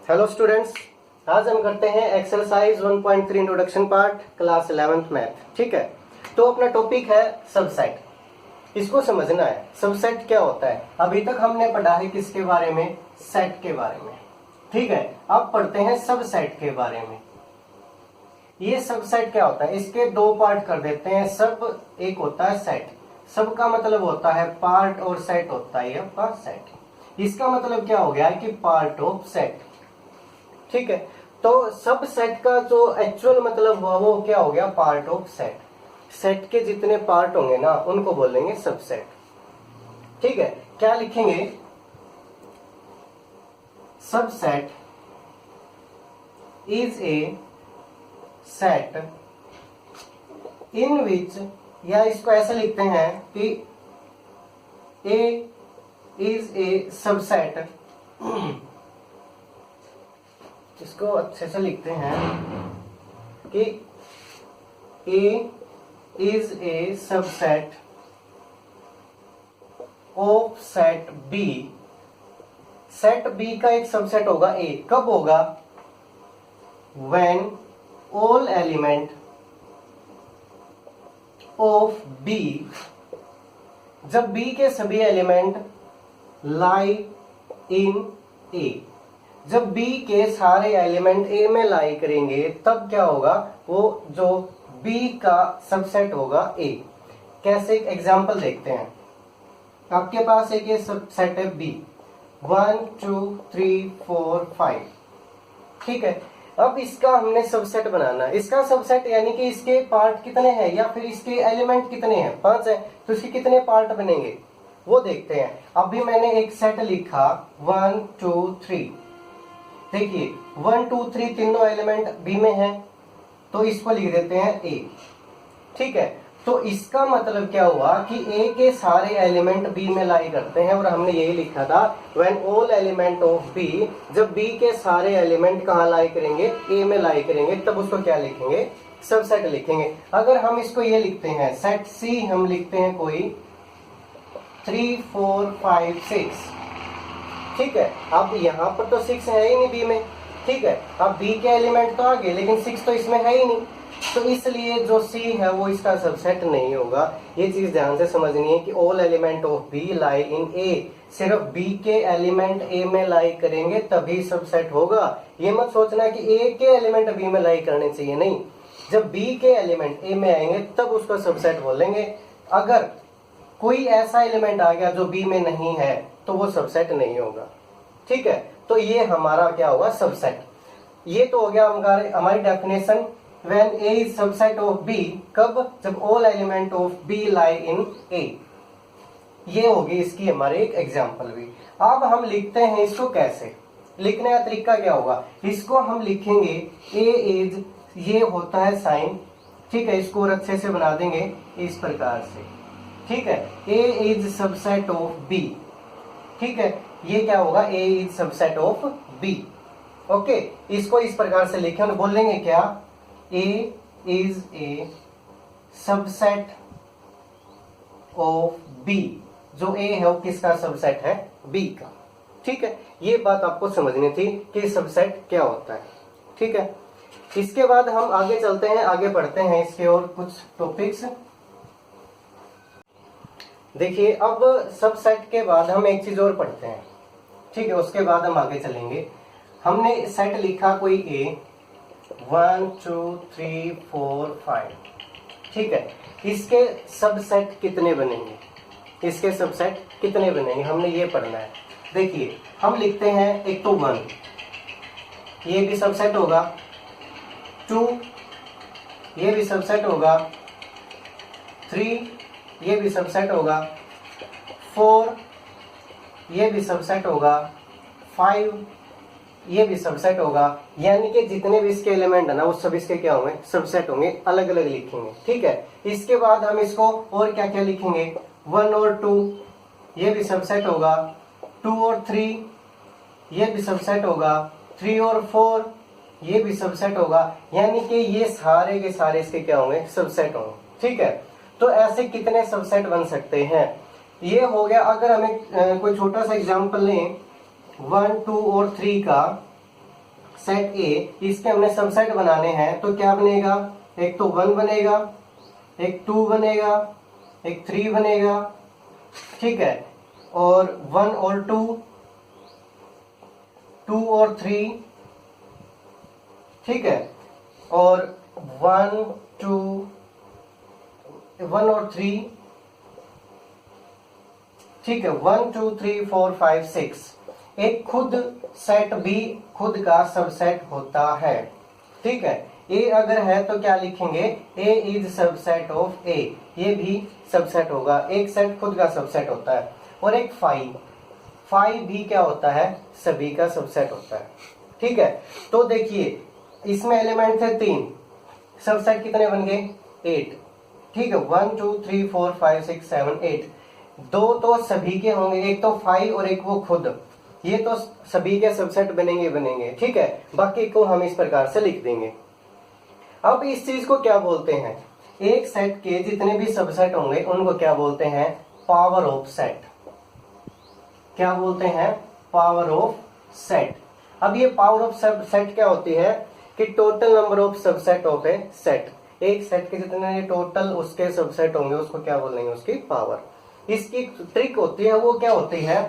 Hello students, आज हम करते हैं exercise 1.3 introduction part class 11th math. ठीक है, तो अपना टॉपिक है सबसेट। इसको समझना है सबसेट क्या होता है। अभी तक हमने पढ़ा है किसके बारे में, सेट के बारे में। ठीक है, अब पढ़ते हैं सबसेट के बारे में। ये सबसेट क्या होता है, इसके दो पार्ट कर देते हैं। सब एक होता है सेट, सब का मतलब होता है पार्ट और सेट होता है आपका सेट। इसका मतलब क्या हो गया है कि पार्ट ऑफ सेट। ठीक है, तो सब सेट का जो एक्चुअल मतलब हुआ वो क्या हो गया, पार्ट ऑफ सेट। सेट के जितने पार्ट होंगे ना उनको बोलेंगे सबसेट। ठीक है, क्या लिखेंगे, सबसेट इज ए सेट इन विच, या इसको ऐसे लिखते हैं कि ए इज ए सबसेट। इसको अच्छे से लिखते हैं कि A is a subset of set B. Set B का एक सबसेट होगा ए, कब होगा, when all element of B, जब बी के सभी एलिमेंट लाई इन ए। जब बी के सारे एलिमेंट ए में लाई करेंगे तब क्या होगा, वो जो बी का सबसेट होगा ए। कैसे, एग्जांपल देखते हैं। आपके पास एक ये सबसेट है बी, 1 2 3 4 5। ठीक है, अब इसका हमने सबसेट बनाना है। इसका सबसेट यानी कि इसके पार्ट कितने हैं या फिर इसके एलिमेंट कितने हैं, 5 है, तो इसके कितने पार्ट बनेंगे वो देखते हैं। अभी मैंने एक सेट लिखा 1 2 3। देखिए 1 2 3 तीनों एलिमेंट बी में हैं, तो इसको लिख देते हैं ए। ठीक है, तो इसका मतलब क्या हुआ कि ए के सारे एलिमेंट बी में लाई करते हैं, और हमने यही लिखा था when all element of B, जब बी के सारे एलिमेंट कहाँ लाई करेंगे, ए में लाई करेंगे, तब उसको क्या लिखेंगे, सबसेट लिखेंगे। अगर हम इसको ये लिखते हैं सेट सी, हम लिखते हैं कोई 3 4 5 6। ठीक है, अब यहाँ पर तो 6 है ही नहीं बी में। ठीक है, अब बी के एलिमेंट तो आ गए लेकिन 6 तो इसमें है ही नहीं, तो इसलिए जो सी है वो इसका सबसेट नहीं होगा। ये चीज ध्यान से समझनी है कि all element of B lie in ए, सिर्फ बी के एलिमेंट ए में लाई करेंगे तभी सबसेट होगा। ये मत सोचना कि ए के एलिमेंट बी में लाई करने चाहिए, नहीं, जब बी के एलिमेंट ए में आएंगे तब उसको सबसेट बोलेंगे। अगर कोई ऐसा एलिमेंट आ गया जो बी में नहीं है तो वो सबसेट नहीं होगा। ठीक है, तो ये हमारा क्या होगा, सबसेट। ये तो हो गया हमारी definition, when A is subset of B, कब, जब all element of B lie in A. ये होगी इसकी हमारी एक एग्जांपल भी। अब हम लिखते हैं इसको कैसे, लिखने का तरीका क्या होगा, इसको हम लिखेंगे ए इज, ये होता है साइन। ठीक है, इसको और अच्छे से बना देंगे इस प्रकार से। ठीक है, A is subset of B. ठीक है, ये क्या होगा, A is subset of B. Okay, इसको इस प्रकार से लिखे और बोलेंगे क्या, A is a subset of B. जो ए है वो किसका सबसेट है, बी का। ठीक है, ये बात आपको समझनी थी कि सबसेट क्या होता है। ठीक है, इसके बाद हम आगे चलते हैं, आगे बढ़ते हैं इसके और कुछ टॉपिक्स। देखिए, अब सबसेट के बाद हम एक चीज और पढ़ते हैं। ठीक है, उसके बाद हम आगे चलेंगे। हमने सेट लिखा कोई ए, 1 2 3 4 5। ठीक है, इसके सबसेट कितने बनेंगे, इसके सबसेट कितने बनेंगे, हमने ये पढ़ना है। देखिए, हम लिखते हैं एक तो 1, ये भी सबसेट होगा, 2 ये भी सबसेट होगा, 3 ये भी सबसेट होगा, 4 ये भी सबसेट होगा, 5 ये भी सबसेट होगा। यानी कि जितने भी इसके एलिमेंट है ना वो सब इसके क्या होंगे, सबसेट होंगे, अलग अलग लिखेंगे। ठीक है, इसके बाद हम इसको और क्या क्या लिखेंगे, 1 और 2 ये भी सबसेट होगा, 2 और 3 ये भी सबसेट होगा, 3 और 4 ये भी सबसेट होगा। यानी कि ये सारे के सारे इसके क्या होंगे, सबसेट होंगे। ठीक है, तो ऐसे कितने सबसेट बन सकते हैं, ये हो गया। अगर हमें कोई छोटा सा एग्जांपल लें 1 2 और 3 का, सेट ए, इसके हमने सबसेट बनाने हैं तो क्या बनेगा, एक तो 1 बनेगा, एक 2 बनेगा, एक 3 बनेगा, ठीक है, और 1 और 2, 2 और 3, ठीक है, और 1 और 3, ठीक है, 1 2 3 4 5 6। एक खुद सेट बी खुद का सबसेट होता है, ठीक है। ए अगर है तो क्या लिखेंगे, ए इज सबसेट ऑफ ए, ये भी सबसेट होगा, एक सेट खुद का सबसेट होता है। और एक फाइव भी क्या होता है, सभी का सबसेट होता है, ठीक है। तो देखिए इसमें एलिमेंट थे 3, सबसेट कितने बन गए, 8, ठीक है, 1 2 3 4 5 6 7 8। दो तो सभी के होंगे, एक तो 5 और एक वो खुद, ये तो सभी के सबसेट बनेंगे, ठीक है। बाकी को हम इस प्रकार से लिख देंगे। अब इस चीज को क्या बोलते हैं, एक सेट के जितने भी सबसेट होंगे उनको क्या बोलते हैं, पावर ऑफ सेट। क्या बोलते हैं, पावर ऑफ सेट। अब ये पावर ऑफ सेट क्या होती है कि total number of subset of A set, एक सेट के जितने टोटल उसके सबसेट होंगे उसको क्या बोलेंगे, उसकी पावर। इसकी ट्रिक होती है, वो क्या होती है,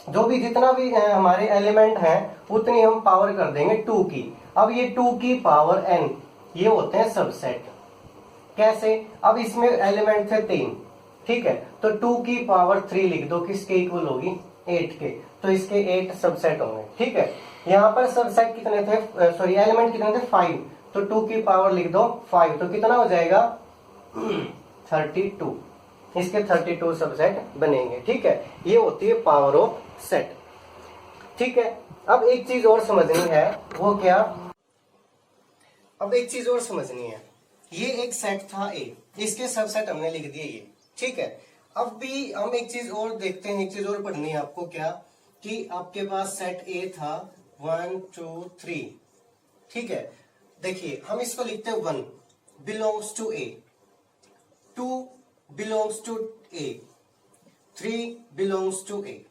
जो भी जितना भी हमारे एलिमेंट हैं उतनी हम पावर कर देंगे 2 की। अब ये 2 की पावर n, ये होते हैं सबसेट। कैसे, अब इसमें एलिमेंट थे 3, ठीक है, तो 2 की पावर 3 लिख दो, किसके इक्वल होगी, 8 के, तो इसके 8 सबसेट होंगे, ठीक है। यहाँ पर सबसेट कितने थे, सॉरी एलिमेंट कितने थे, 5, तो 2 की पावर लिख दो 5, तो कितना हो जाएगा 32, इसके 32 सबसेट बनेंगे, ठीक है। ये होती है पावर ऑफ सेट, ठीक है। अब एक चीज और समझनी है, वो क्या, अब एक चीज और समझनी है, ये एक सेट था ए, इसके सबसेट हमने लिख दिए ये, ठीक है। अब भी हम एक चीज और देखते हैं, एक चीज और पढ़नी है आपको, क्या कि आपके पास सेट ए था 1 2 3, ठीक है। देखिए हम इसको लिखते हैं 1 belongs to A, 2 belongs to A, 3 belongs to A.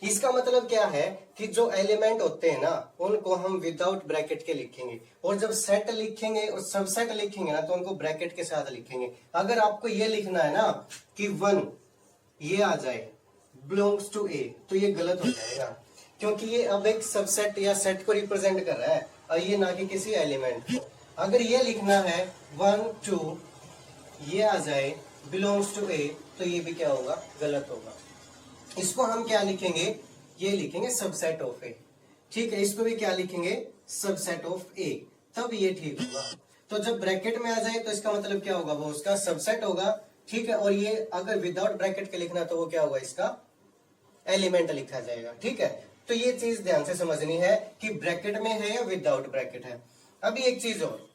इसका मतलब क्या है कि जो एलिमेंट होते हैं ना उनको हम विदाउट ब्रैकेट के लिखेंगे, और जब सेट लिखेंगे और सबसेट लिखेंगे ना तो उनको ब्रैकेट के साथ लिखेंगे। अगर आपको ये लिखना है ना कि 1 ये आ जाए बिलोंग्स टू ए, तो ये गलत हो जाएगा, क्योंकि ये अब एक सबसेट या सेट को रिप्रेजेंट कर रहा है और ये ना कि किसी एलिमेंट को। अगर ये लिखना है 1 2 ये आ जाए बिलोंग्स टू ए, तो ये भी क्या होगा, गलत होगा। इसको हम क्या लिखेंगे, ये लिखेंगे सबसेट ऑफ ए, ठीक है। इसको भी क्या लिखेंगे, सबसेट ऑफ ए, तब ये ठीक होगा। तो जब ब्रैकेट में आ जाए तो इसका मतलब क्या होगा, वो उसका सबसेट होगा, ठीक है। और ये अगर विदाउट ब्रैकेट के लिखना तो वो क्या होगा, इसका एलिमेंट लिखा जाएगा, ठीक है। तो ये चीज ध्यान से समझनी है कि ब्रैकेट में है या विदाउट ब्रैकेट है। अभी एक चीज और,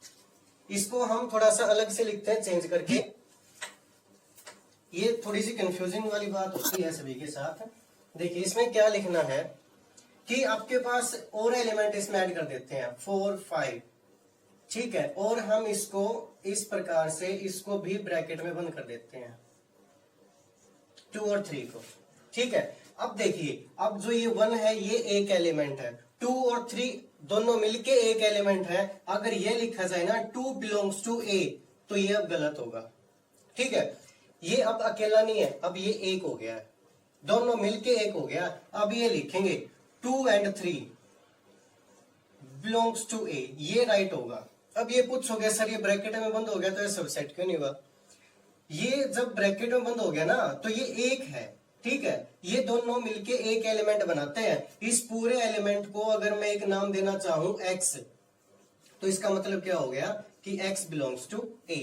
इसको हम थोड़ा सा अलग से लिखते हैं चेंज करके, ये थोड़ी सी कंफ्यूजिंग वाली बात होती है सभी के साथ। देखिए इसमें क्या लिखना है कि आपके पास और एलिमेंट इसमें ऐड कर देते हैं 4 5, ठीक है, और हम इसको इस प्रकार से इसको भी ब्रैकेट में बंद कर देते हैं 2 और 3 को, ठीक है। अब देखिए अब जो ये 1 है ये एक एलिमेंट है, 2 और 3 दोनों मिलके एक एलिमेंट है। अगर ये लिखा जाए ना 2 बिलोंग्स टू ए, तो ये अब गलत होगा, ठीक है। ये अब अकेला नहीं है, अब ये एक हो गया है, दोनों मिलके एक हो गया। अब ये लिखेंगे 2 एंड 3 बिलोंग्स टू ए, ये राइट होगा। अब ये पूछोगे सर ये ब्रैकेट में बंद हो गया तो ये सबसेट क्यों नहीं हुआ, ये जब ब्रैकेट में बंद हो गया ना तो ये एक है, ठीक है। ये दोनों मिलके एक एलिमेंट बनाते हैं। इस पूरे एलिमेंट को अगर मैं एक नाम देना चाहूं x, तो इसका मतलब क्या हो गया कि x बिलोंग्स टू a,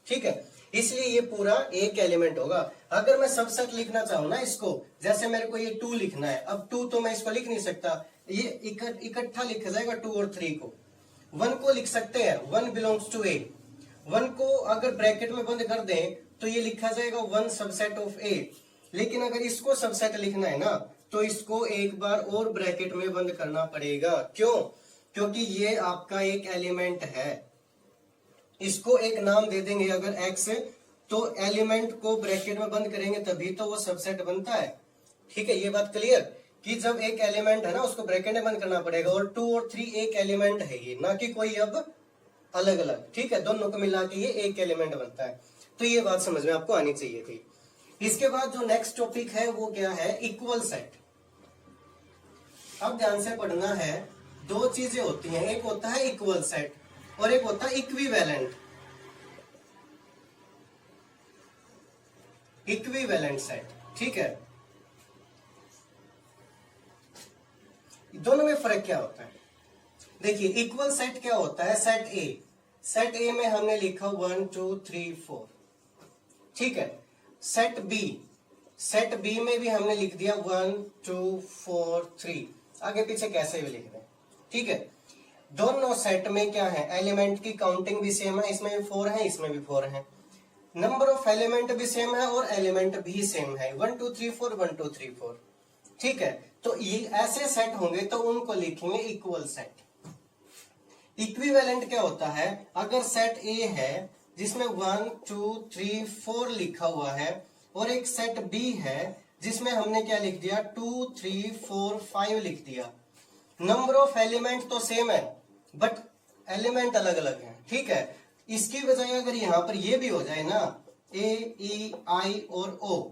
ठीक है। इसलिए ये पूरा एक एलिमेंट होगा। अगर मैं सबसेट लिखना चाहूं ना इसको, जैसे मेरे को ये 2 लिखना है, अब 2 तो मैं इसको लिख नहीं सकता, ये इकट्ठा लिखा जाएगा 2 और 3 को। 1 को लिख सकते हैं 1 बिलोंग्स टू ए, 1 को अगर ब्रैकेट में बंद कर दें तो ये लिखा जाएगा 1 सबसेट ऑफ ए। लेकिन अगर इसको सबसेट लिखना है ना तो इसको एक बार और ब्रैकेट में बंद करना पड़ेगा। क्यों, क्योंकि ये आपका एक एलिमेंट है। इसको एक नाम दे देंगे अगर x, तो एलिमेंट को ब्रैकेट में बंद करेंगे तभी तो वो सबसेट बनता है, ठीक है। ये बात क्लियर कि जब एक एलिमेंट है ना उसको ब्रैकेट में बंद करना पड़ेगा, और 2 और 3 एक एलिमेंट है ये, ना कि कोई अब अलग अलग, ठीक है, दोनों को मिला के ये एक एलिमेंट बनता है। तो ये बात समझ में आपको आनी चाहिए थी। इसके बाद जो नेक्स्ट टॉपिक है वो क्या है, इक्वल सेट। अब ध्यान से पढ़ना है, दो चीजें होती हैं, एक होता है इक्वल सेट और एक होता है इक्विवेलेंट। इक्विवेलेंट सेट, ठीक है, दोनों में फर्क क्या होता है? देखिए, इक्वल सेट क्या होता है, सेट ए, सेट ए में हमने लिखा 1 2 3 4, ठीक है। सेट बी, सेट बी में भी हमने लिख दिया 1 2 4 3, आगे पीछे कैसे भी लिख दें, ठीक है। दोनों सेट में क्या है, एलिमेंट की काउंटिंग भी सेम है, इसमें भी 4 है, इसमें भी 4 है, नंबर ऑफ एलिमेंट भी सेम है और एलिमेंट भी सेम है, 1 2 3 4 1 2 3 4, ठीक है। तो ये ऐसे सेट होंगे तो उनको लिखेंगे इक्वल सेट। इक्विवेलेंट क्या होता है, अगर सेट ए है जिसमें 1 2 3 4 लिखा हुआ है और एक सेट बी है जिसमें हमने क्या लिख दिया 2 3 4 5 लिख दिया, नंबर ऑफ एलिमेंट तो सेम है बट एलिमेंट अलग अलग है, ठीक है। इसकी बजाय अगर यहां पर ये भी हो जाए ना, ए ई आई और ओ,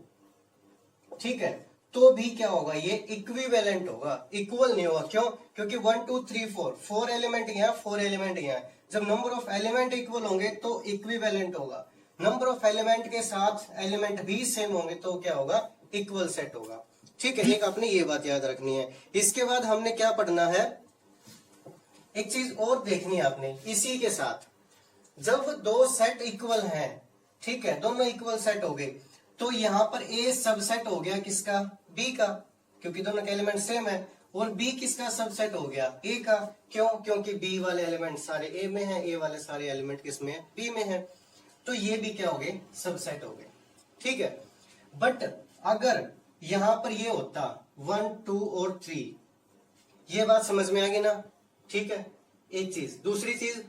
ठीक है, तो भी क्या होगा, ये इक्विवेलेंट होगा, इक्वल नहीं होगा। क्यों? क्योंकि 1 2 3 4 4 एलिमेंट यहाँ, 4 एलिमेंट यहाँ, जब नंबर ऑफ एलिमेंट इक्वल होंगे तो इक्विवेलेंट होगा, नंबर ऑफ एलिमेंट के साथ एलिमेंट भी सेम होंगे तो क्या होगा, इक्वल सेट होगा, ठीक है। एक आपने ये बात याद रखनी है। इसके बाद हमने क्या पढ़ना है, एक चीज और देखनी है आपने इसी के साथ, जब दो सेट इक्वल हैं, ठीक है, दोनों इक्वल सेट हो गए, तो यहां पर ए सबसेट हो गया किसका, बी का, क्योंकि दोनों के एलिमेंट सेम है, और बी किसका सबसेट हो गया, ए का। क्यों? क्योंकि बी वाले एलिमेंट सारे ए में हैं, ए वाले सारे एलिमेंट किस में है, बी में है, तो ये भी क्या हो गए, सबसेट हो गए, ठीक है। बट अगर यहां पर ये होता 1 2 और 3, ये बात समझ में आ गई ना, ठीक है, एक चीज। दूसरी चीज,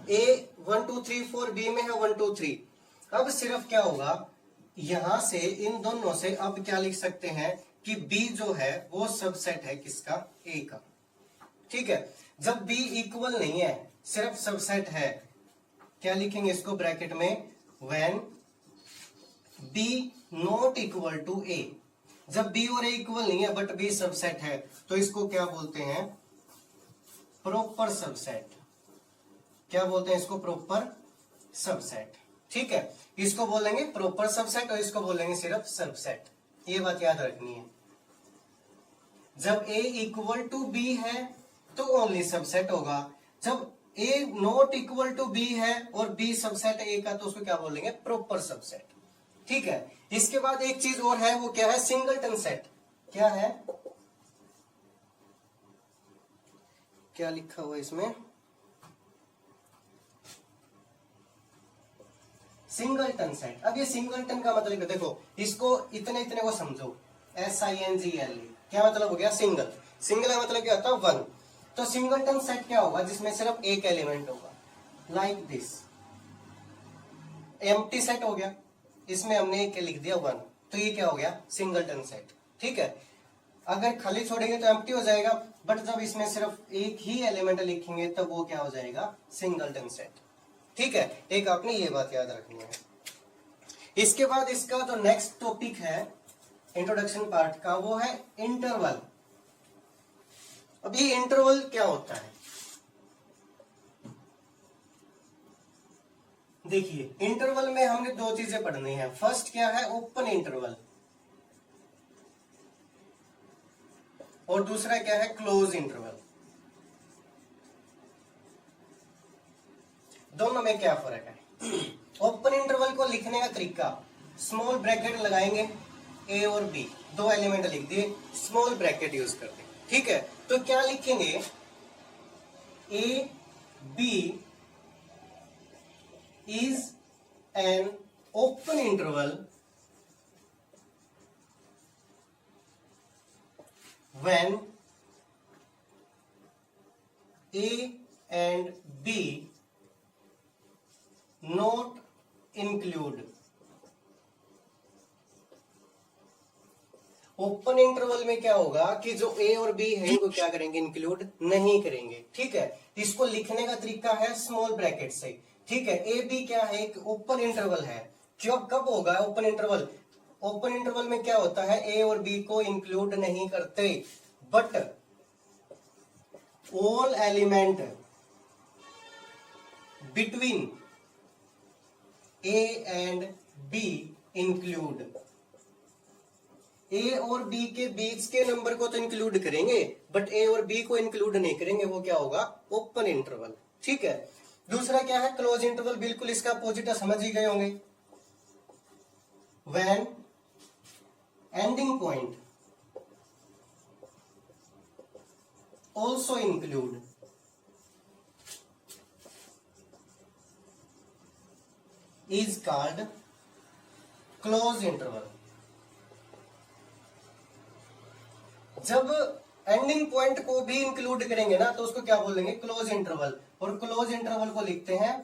ए 1 2 3 4 बी में है 1 2 3, अब सिर्फ क्या होगा, यहां से इन दोनों से अब क्या लिख सकते हैं कि बी जो है वो सबसेट है किसका, ए का, ठीक है। जब बी इक्वल नहीं है, सिर्फ सबसेट है, क्या लिखेंगे इसको ब्रैकेट में, when B not equal to A. जब बी और ए इक्वल नहीं है बट बी सबसेट है तो इसको क्या बोलते हैं, प्रॉपर सबसेट। क्या बोलते हैं इसको, प्रॉपर सबसेट, ठीक है। इसको बोलेंगे प्रॉपर सबसेट और इसको बोलेंगे सिर्फ सबसेट, ये बात याद रखनी है। जब a इक्वल टू बी है तो ओनली सबसेट होगा, जब a not equal to b है और b सबसेट a का तो उसको क्या बोलेंगे, प्रॉपर सबसेट, ठीक है। इसके बाद एक चीज और है, वो क्या है, सिंगलटन सेट। क्या है, क्या लिखा हुआ इसमें, सिंगलटन सेट। अब ये सिंगलटन का मतलब देखो, इसको इतने इतने को समझो, SINGLE, क्या मतलब हो गया, सिंगल। सिंगल का मतलब क्या होता है, 1। तो सिंगलटन सेट क्या होगा, जिसमें सिर्फ एक एलिमेंट होगा, लाइक दिस। एम्प्टी सेट हो गया, इसमें हमने एक लिख दिया 1, तो ये क्या हो गया, सिंगलटन सेट, ठीक है। अगर खाली छोड़ेंगे तो एम्प्टी हो जाएगा, बट जब इसमें सिर्फ एक ही एलिमेंट लिखेंगे तब वो क्या हो जाएगा, सिंगलटन सेट, ठीक है। एक आपने ये बात याद रखनी है। इसके बाद इसका जो नेक्स्ट टॉपिक है इंट्रोडक्शन पार्ट का, वो है इंटरवल। अब ये इंटरवल क्या होता है, देखिए, इंटरवल में हमने दो चीजें पढ़नी है। फर्स्ट क्या है, ओपन इंटरवल, और दूसरा क्या है, क्लोज इंटरवल। दोनों में क्या फर्क है? ओपन इंटरवल को लिखने का तरीका, स्मॉल ब्रैकेट लगाएंगे, ए और बी दो एलिमेंट लिख दिए, स्मॉल ब्रैकेट यूज करते, ठीक है। तो क्या लिखेंगे, A B is an open interval when A and B not include open interval में क्या होगा कि जो ए और बी है इनको क्या करेंगे, इंक्लूड नहीं करेंगे। ठीक है, इसको लिखने का तरीका है स्मॉल ब्रैकेट से। ठीक है, ए बी क्या है, एक ओपन इंटरवल है। क्यों, कब होगा ओपन इंटरवल? ओपन इंटरवल में क्या होता है, ए और बी को इंक्लूड नहीं करते, but all element between A and B include. A और बी के बीच के नंबर को तो इंक्लूड करेंगे, बट ए और बी को इंक्लूड नहीं करेंगे, वो क्या होगा, ओपन इंटरवल। ठीक है, दूसरा क्या है, क्लोज इंटरवल। बिल्कुल इसका अपोजिट समझ ही गए होंगे। When ending point also include is called close interval. जब एंडिंग पॉइंट को भी इंक्लूड करेंगे ना तो उसको क्या बोलेंगे, क्लोज इंटरवल। और क्लोज इंटरवल को लिखते हैं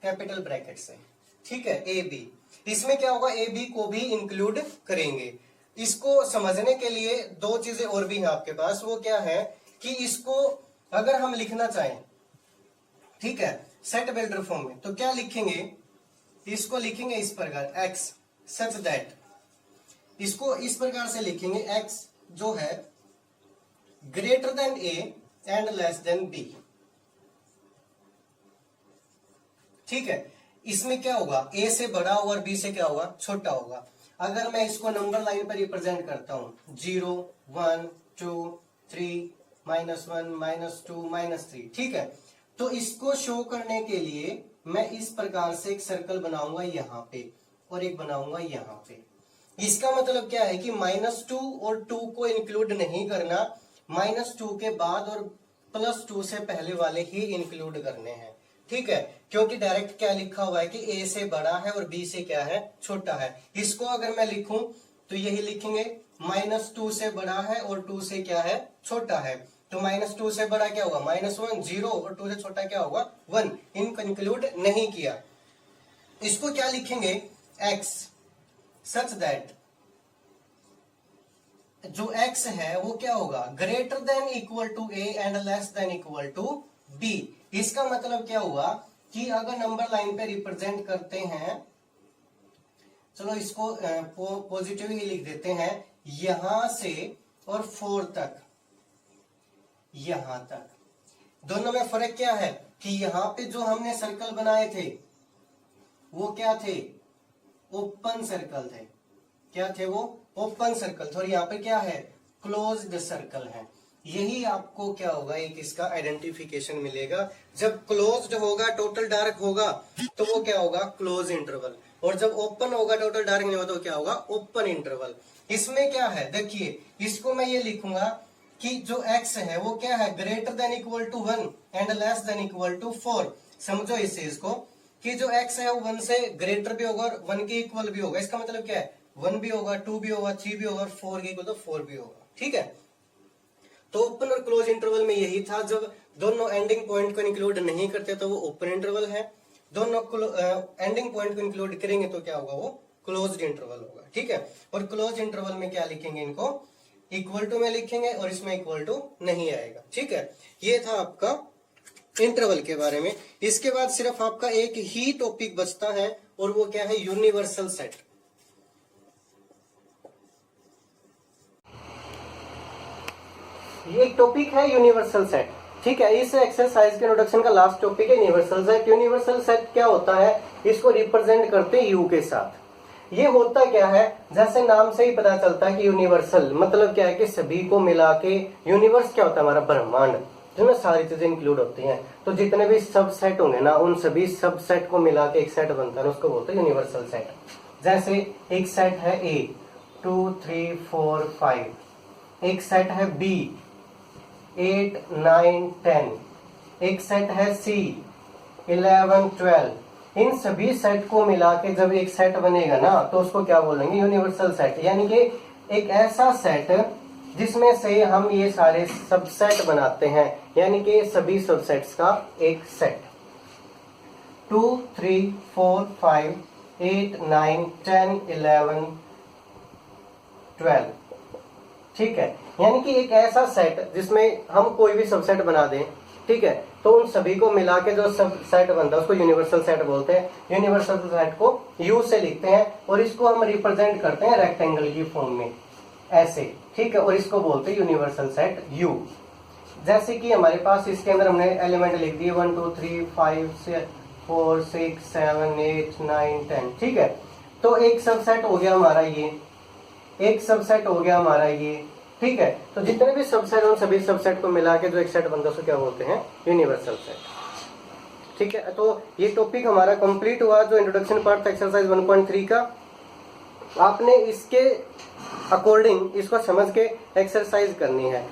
कैपिटल ब्रैकेट से। ठीक है, ए बी, इसमें क्या होगा, ए बी को भी इंक्लूड करेंगे। इसको समझने के लिए दो चीजें और भी हैं आपके पास। वो क्या है कि इसको अगर हम लिखना चाहें, ठीक है, सेट बिल्डर फॉर्म में, तो क्या लिखेंगे, इसको लिखेंगे इस प्रकार, एक्स सच दैट, इसको इस प्रकार से लिखेंगे, एक्स जो है greater than A and less than B. ठीक है, इसमें क्या होगा, ए से बड़ा होगा और बी से क्या होगा, छोटा होगा। अगर मैं इसको नंबर लाइन पर रिप्रेजेंट करता हूं, 0 1 2 3 -1 -2 -3, ठीक है, तो इसको शो करने के लिए मैं इस प्रकार से एक सर्कल बनाऊंगा यहां पे और एक बनाऊंगा यहां पे। इसका मतलब क्या है कि -2 और 2 को इंक्लूड नहीं करना, -2 के बाद और +2 से पहले वाले ही इंक्लूड करने हैं। ठीक है, क्योंकि डायरेक्ट क्या लिखा हुआ है कि ए से बड़ा है और बी से क्या है, छोटा है। इसको अगर मैं लिखूं तो यही लिखेंगे, -2 से बड़ा है और 2 से क्या है, छोटा है। तो -2 से बड़ा क्या होगा, -1 0 और 2 से छोटा क्या होगा, 1। इनको इंक्लूड नहीं किया। इसको क्या लिखेंगे, x सच दैट जो x है वो क्या होगा, greater than equal to A and less than equal to B. इसका मतलब क्या हुआ कि अगर नंबर लाइन पे रिप्रेजेंट करते हैं, चलो इसको पॉजिटिव ही लिख देते हैं, यहां से और 4 तक, यहां तक, दोनों में फर्क क्या है कि यहां पे जो हमने सर्कल बनाए थे वो क्या थे, ओपन सर्कल थे। क्या थे वो, ओपन सर्कल थे। और यहाँ पे क्या है, क्लोज्ड सर्कल है। यही आपको क्या होगा, एक इसका आइडेंटिफिकेशन मिलेगा। जब क्लोज्ड होगा, टोटल डार्क होगा, तो वो क्या होगा, क्लोज इंटरवल। और जब ओपन होगा, टोटल डार्क नहीं होगा, तो क्या होगा, ओपन इंटरवल। इसमें क्या है, देखिए इसको मैं ये लिखूंगा कि जो x है वो क्या है, greater than equal to 1 and less than equal to 4। समझो इसे, इसको कि जो x है वो 1 से ग्रेटर भी होगा और 1 के इक्वल भी होगा। इसका मतलब क्या है, 1 भी होगा, 2 भी होगा, 3 भी होगा और 4 के इक्वल तो 4 भी होगा। ठीक है, तो ओपन और क्लोज इंटरवल में यही था, जब दोनों एंडिंग पॉइंट को इंक्लूड नहीं करते तो वो ओपन इंटरवल है, दोनों एंडिंग पॉइंट को इंक्लूड करेंगे तो क्या होगा, वो क्लोज्ड इंटरवल होगा। ठीक है, और क्लोज इंटरवल में क्या लिखेंगे, इनको इक्वल टू में लिखेंगे और इसमें इक्वल टू नहीं आएगा। ठीक है, ये था आपका इंटरवल के बारे में। इसके बाद सिर्फ आपका एक ही टॉपिक बचता है और वो क्या है, यूनिवर्सल सेट। ये एक टॉपिक है यूनिवर्सल सेट। ठीक है, इस एक्सरसाइज के इंट्रोडक्शन का लास्ट टॉपिक है यूनिवर्सल सेट। यूनिवर्सल सेट क्या होता है, इसको रिप्रेजेंट करते हैं यू के साथ। ये होता क्या है, जैसे नाम से ही पता चलता है कि यूनिवर्सल मतलब क्या है कि सभी को मिला के। यूनिवर्स क्या होता है, हमारा ब्रह्मांड, जिसमें सारी चीजें इंक्लूड होती हैं। तो जितने भी सब सेट होंगे ना, उन सभी सब सेट को मिला के एक सेट बनता है, उसको बोलते हैं यूनिवर्सल सेट। जैसे एक सेट है ए 2 3 4 5, एक सेट है बी 8 9 10, एक सेट है सी 11 12। इन सभी सेट को मिला के जब एक सेट बनेगा ना, तो उसको क्या बोलेंगे, यूनिवर्सल सेट। यानी कि एक ऐसा सेट जिसमें से हम ये सारे सबसेट बनाते हैं, यानी कि सभी सबसेट्स का एक सेट। 2 3 4 5 8 9 10 11 12। ठीक है, यानी कि एक ऐसा सेट जिसमें हम कोई भी सबसेट बना दें, ठीक है, तो उन सभी को मिला के जो सब सेट बनता है उसको यूनिवर्सल सेट बोलते हैं। यूनिवर्सल सेट को यू से लिखते हैं और इसको हम रिप्रेजेंट करते हैं रेक्टेंगल की फॉर्म में ऐसे, ठीक है, और इसको बोलते हैं यूनिवर्सल सेट यू। जैसे कि हमारे पास इसके अंदर हमने एलिमेंट लिख दिए 1 2 3 5 4 6 7 8 9 10, ठीक है। तो एक सबसेट हो गया हमारा ये, एक सबसेट हो गया हमारा ये, ठीक है। तो जितने भी सबसेट उन सभी सबसेट को मिला के जो एक सेट बनता है उसको क्या बोलते हैं, यूनिवर्सल सेट। ठीक है, तो ये टॉपिक हमारा कंप्लीट हुआ जो इंट्रोडक्शन पार्ट था एक्सरसाइज 1.3 का। आपने इसके अकॉर्डिंग इसको समझ के एक्सरसाइज करनी है।